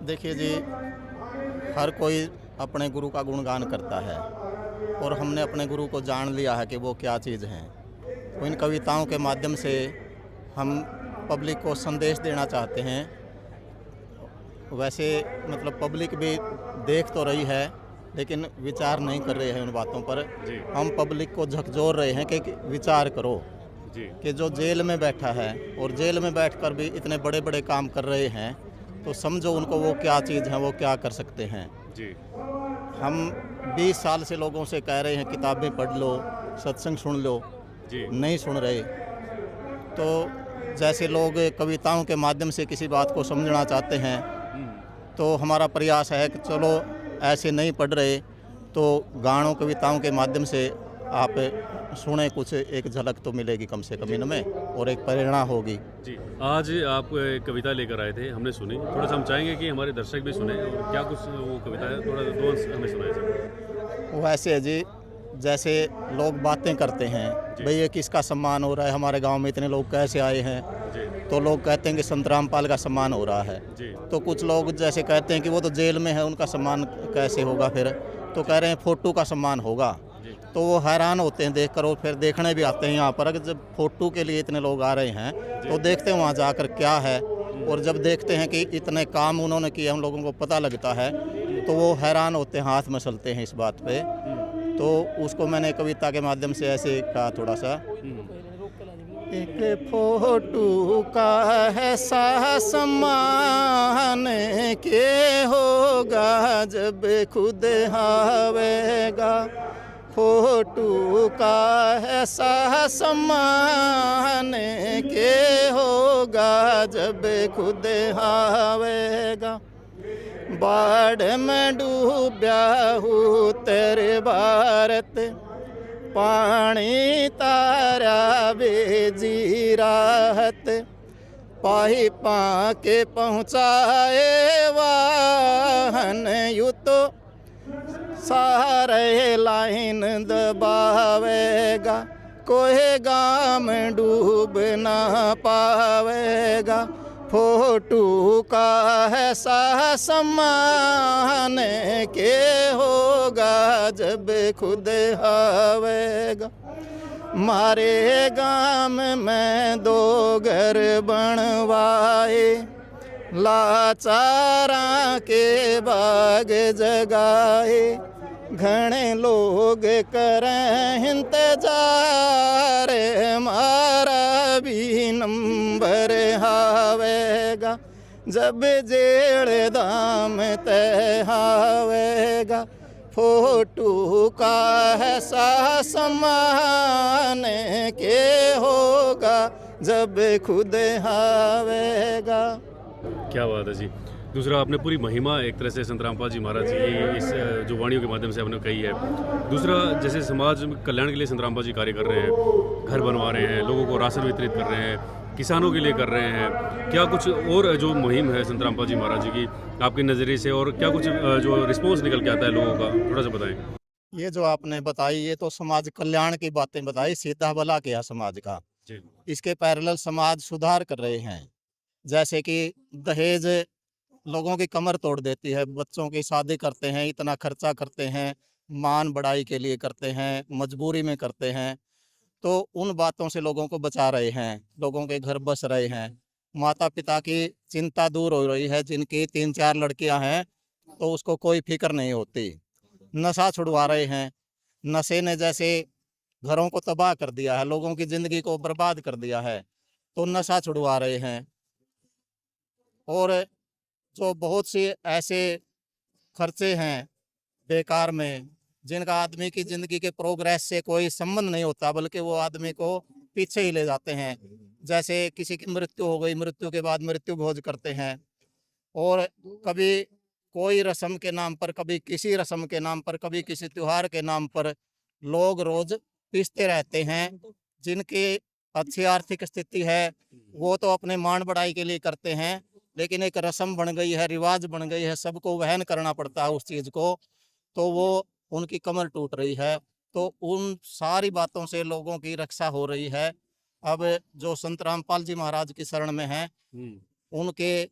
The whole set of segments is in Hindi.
देखिए जी, हर कोई अपने गुरु का गुणगान करता है और हमने अपने गुरु को जान लिया है कि वो क्या चीज़ हैं। तो इन कविताओं के माध्यम से हम पब्लिक को संदेश देना चाहते हैं। वैसे मतलब पब्लिक भी देख तो रही है, लेकिन विचार नहीं कर रहे हैं उन बातों पर। जी, हम पब्लिक को झकझोर रहे हैं कि विचार करो जी, कि जो जेल में बैठा है और जेल में बैठकर भी इतने बड़े बड़े काम कर रहे हैं, तो समझो उनको वो क्या चीज़ है, वो क्या कर सकते हैं। जी, हम 20 साल से लोगों से कह रहे हैं किताबें पढ़ लो, सत्संग सुन लो, जी। नहीं सुन रहे। तो जैसे लोग कविताओं के माध्यम से किसी बात को समझना चाहते हैं, हुँ, तो हमारा प्रयास है कि चलो ऐसे नहीं पढ़ रहे तो गानों कविताओं के माध्यम से आप सुने, कुछ एक झलक तो मिलेगी कम से कम जी, इनमें और एक प्रेरणा होगी। जी। आज आप एक कविता लेकर आए थे, हमने सुनी। थोड़ा-सा हम चाहेंगे कि हमारे दर्शक भी सुनें और क्या कुछ वो कविता है, थोड़ा 2 अंश हमें सुनाएँ सर। वैसे है जी, जैसे लोग बातें करते हैं, जी, भई ये किसका सम्मान हो रहा है, हमारे गाँव में इतने लोग कैसे आए हैं? जी, तो लोग कहते हैं कि संत रामपाल का सम्मान हो रहा है। जी, तो कुछ लोग जैसे कहते हैं कि वो तो जेल में है, उनका सम्मान कैसे होगा फिर? तो जी, कह रहे हैं फ़ोटो का सम्मान होगा। जी, तो वो हैरान होते हैं देखकर और फिर देखने भी आते हैं यहाँ पर कि जब फ़ोटो के लिए इतने लोग आ रहे हैं, जी। तो देखते हैं वहाँ जाकर क्या है। हुँ, और जब देखते हैं कि इतने काम उन्होंने किए, हम लोगों को पता लगता है, हुँ, तो वो हैरान होते हैं, हाथ मसलते हैं इस बात पे। हुँ, तो उसको मैंने कविता के माध्यम से ऐसे कहा थोड़ा-सा। हुँ, एक फोटू का है सम्मान के होगा जब खुद आवेगा। फोटू का है सम्मान के होगा जब खुद आवेगा। बाढ़ में डूबा हूँ तेरे भारत, पानी तारा बेजी राहत, पाइपा के पहुँचाए वाहन यू तो सारे लाइन दबावेगा। कोई गाम डूब ना पावेगा। फोटू का है सम्मान के होगा जब खुद आवेगा। मारे गाम में 2 घर बनवाए, लाचारा के बाग जगाए। घणे लोग करें इंतजार, मारा भी नंबर आवेगा जब जेड़ दाम तय आवेगा। फोटू का है सम्मान के होगा जब खुद आवेगा। क्या बात है जी। दूसरा आपने पूरी महिमा एक तरह से संत रामपाल जी महाराज जी की इस जो वाणियों के माध्यम से आपने कही है। दूसरा जैसे समाज में कल्याण के लिए संत रामपाल जी कार्य कर रहे हैं, घर बनवा रहे हैं, लोगों को राशन वितरित कर रहे हैं, किसानों के लिए कर रहे हैं। क्या कुछ और जो मुहिम है संत रामपाल जी महाराज जी की आपके नज़रिए से और क्या कुछ जो रिस्पॉन्स निकल के आता है लोगों का, थोड़ा-सा बताएँ? ये जो आपने बताई, ये तो समाज कल्याण की बातें बताई, सीधा भला किया समाज का। जी। इसके पैरेलल समाज सुधार कर रहे हैं। जैसे कि दहेज लोगों की कमर तोड़ देती है, बच्चों की शादी करते हैं, इतना खर्चा करते हैं, मान बढ़ाई के लिए करते हैं, मजबूरी में करते हैं। तो उन बातों से लोगों को बचा रहे हैं, लोगों के घर बस रहे हैं। माता-पिता की चिंता दूर हो रही है, जिनकी 3-4 लड़कियां हैं, तो उसको कोई फ़िक्र नहीं होती। नशा छुड़वा रहे हैं। नशे ने जैसे घरों को तबाह कर दिया है, लोगों की ज़िंदगी को बर्बाद कर दिया है, तो नशा छुड़वा रहे हैं। और जो बहुत से ऐसे खर्चे हैं बेकार में, जिनका आदमी की ज़िंदगी के प्रोग्रेस से कोई संबंध नहीं होता, बल्कि वो आदमी को पीछे ही ले जाते हैं। जैसे किसी की मृत्यु हो गई, मृत्यु के बाद मृत्यु भोज करते हैं। और कभी कोई रस्म के नाम पर, कभी किसी रस्म के नाम पर, कभी किसी त्योहार के नाम पर लोग रोज़ पीसते रहते हैं। जिनकी अच्छी आर्थिक स्थिति है, वो तो अपने मान बढ़ाई के लिए करते हैं, लेकिन एक रस्म बन गई है, रिवाज बन गई है, सबको वहन करना पड़ता है उस चीज़ को, तो वो उनकी कमर टूट रही है। तो उन सारी बातों से लोगों की रक्षा हो रही है। अब जो संत रामपाल जी महाराज की शरण में हैं, हुँ, उनके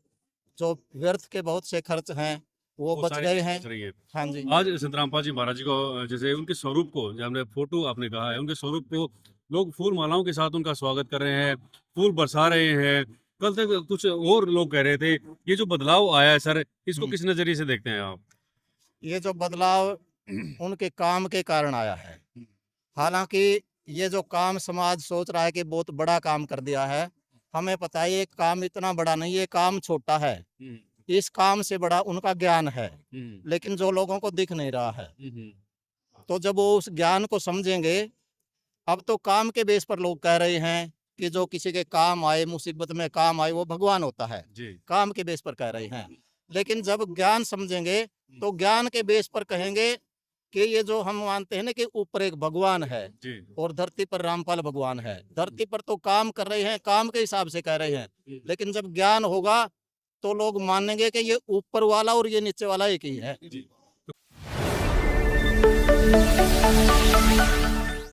जो व्यर्थ के बहुत से खर्च हैं वो बच सारी गए चीज़ें हैं। बच रही है। हाँ जी। आज संतरामपाल जी महाराज जी को जैसे उनके स्वरूप को जो हमने फोटो आपने कहा है, उनके स्वरूप को लोग फूल मालाओं के साथ उनका स्वागत कर रहे हैं, फूल बरसा रहे हैं। कल तक कुछ और लोग कह रहे थे, ये जो बदलाव आया है सर, इसको हम्म। किस नज़रिए से देखते हैं आप? ये जो बदलाव उनके काम के कारण आया है। हालांकि ये जो काम समाज सोच रहा है कि बहुत बड़ा काम कर दिया है, हमें पता है ये काम इतना बड़ा नहीं, ये काम छोटा है। हुँ, इस काम से बड़ा उनका ज्ञान है, हुँ, लेकिन जो लोगों को दिख नहीं रहा है। हुँ, हुँ। तो जब वो उस ज्ञान को समझेंगे, अब तो काम के बेस पर लोग कह रहे हैं कि जो किसी के काम आए, मुसीबत में काम आए, वो भगवान होता है। जी। काम के बेस पर कह रहे हैं। लेकिन जब ज्ञान समझेंगे, तो ज्ञान के बेस पर कहेंगे कि ये जो हम मानते हैं ना कि ऊपर एक भगवान है जी। और धरती पर रामपाल भगवान है। धरती पर तो काम कर रहे हैं, काम के हिसाब से कह रहे हैं। लेकिन जब ज्ञान होगा, तो लोग मानेंगे कि ये ऊपर वाला और ये नीचे वाला एक ही है। जी।